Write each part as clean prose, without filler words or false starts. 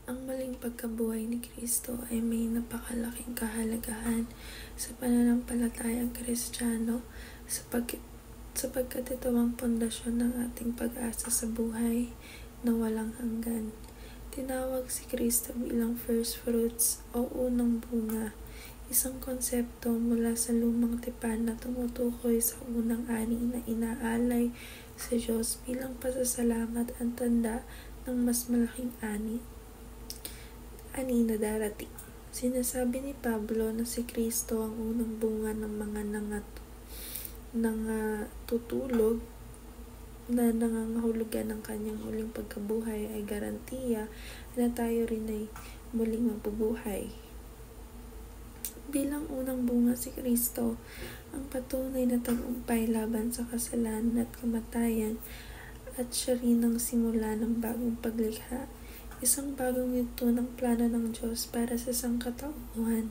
Ang maling pagkabuhay ni Kristo ay may napakalaking kahalagahan sa pananampalatayang Kristiyano sapagkat ito ang pundasyon ng ating pag-asa sa buhay na walang hanggan. Tinawag si Kristo bilang first fruits o unang bunga, isang konsepto mula sa lumang tipan na tumutukoy sa unang ani na inaalay sa Diyos bilang pasasalamat ang tanda ng mas malaking ani na darating. Sinasabi ni Pablo na si Kristo ang unang bunga ng mga nangatutulog na nangangahulugan ng kanyang muling pagkabuhay ay garantiya na tayo rin ay muling mabubuhay. Bilang unang bunga si Kristo, ang patunay na tagumpay laban sa kasalanan at kamatayan at siya rin ang simula ng bagong paglikha. Isang bagong yugto ng plano ng Diyos para sa sangkatauhan.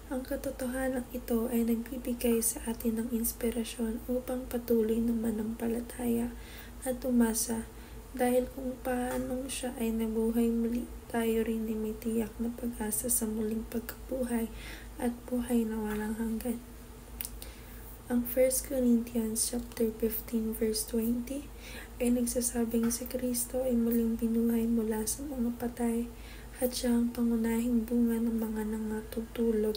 Ang katotohanan ito ay nagbibigay sa atin ng inspirasyon upang patuloy na manampalataya at umasa dahil kung paanong siya ay nabuhay muli, tayo rin ay may tiyak na pag-asa sa muling pagkabuhay at buhay na walang hanggan. Ang 1 Corinthians chapter 15 verse 20 ay nagsasabing si Kristo ay muling binuhay mula sa mga patay at siya ang pangunahing bunga ng mga nangatutulog.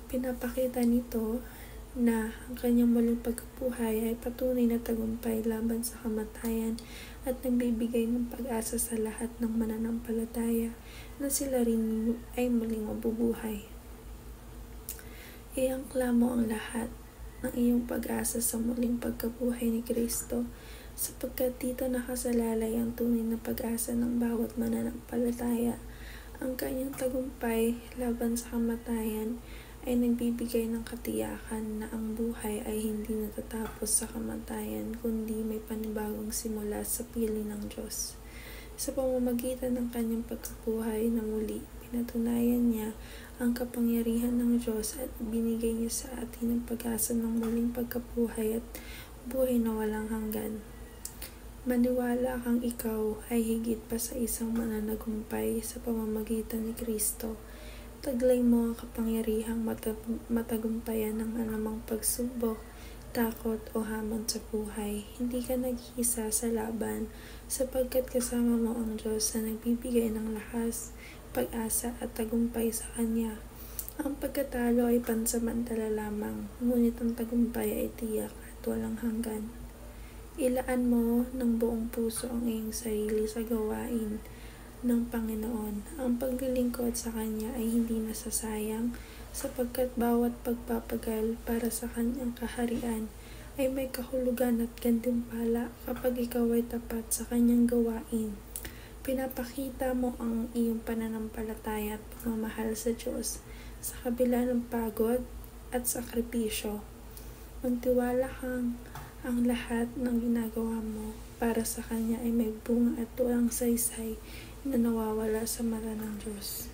Pinapakita nito na ang kanyang muling pagkabuhay ay patunay na tagumpay laban sa kamatayan at nagbibigay ng pag-asa sa lahat ng mananampalataya na sila rin ay muling mabubuhay. Iangkla mo ang lahat ng iyong pag-asa sa muling pagkabuhay ni Kristo sapagkat dito nakasalalay ang tunay na pag-asa ng bawat mananampalataya. Ang kanyang tagumpay laban sa kamatayan ay nagbibigay ng katiyakan na ang buhay ay hindi natatapos sa kamatayan kundi may panibagong simula sa piling ng Diyos. Sa pamamagitan ng kanyang pagkabuhay na muli, pinatunayan niya ang kapangyarihan ng Diyos at binigay niya sa atin ang pag-asa ng muling pagkabuhay at buhay na walang hanggan. Maniwala kang ikaw ay higit pa sa isang mananagumpay sa pamamagitan ni Kristo. Taglay mo ang kapangyarihang matagumpayan ng anumang pagsubok, takot o hamon sa buhay. Hindi ka nag-iisa sa laban sapagkat kasama mo ang Diyos na nagbibigay ng lakas, pag-asa at tagumpay sa Kanya. Ang pagkatalo ay pansamantala lamang, ngunit ang tagumpay ay tiyak at walang hanggan. Ilaan mo ng buong puso ang iyong sarili sa gawain ng Panginoon. Ang paglilingkod sa Kanya ay hindi nasasayang sapagkat bawat pagpapagal para sa Kanyang kaharian ay may kahulugan at gantimpala kapag ikaw ay tapat sa Kanyang gawain. Pinapakita mo ang iyong pananampalataya at pagmamahal sa Diyos sa kabila ng pagod at sakripisyo. Magtiwala kang ang lahat ng ginagawa mo para sa Kanya ay may bunga at walang saysay na nawawala sa mata ng Diyos.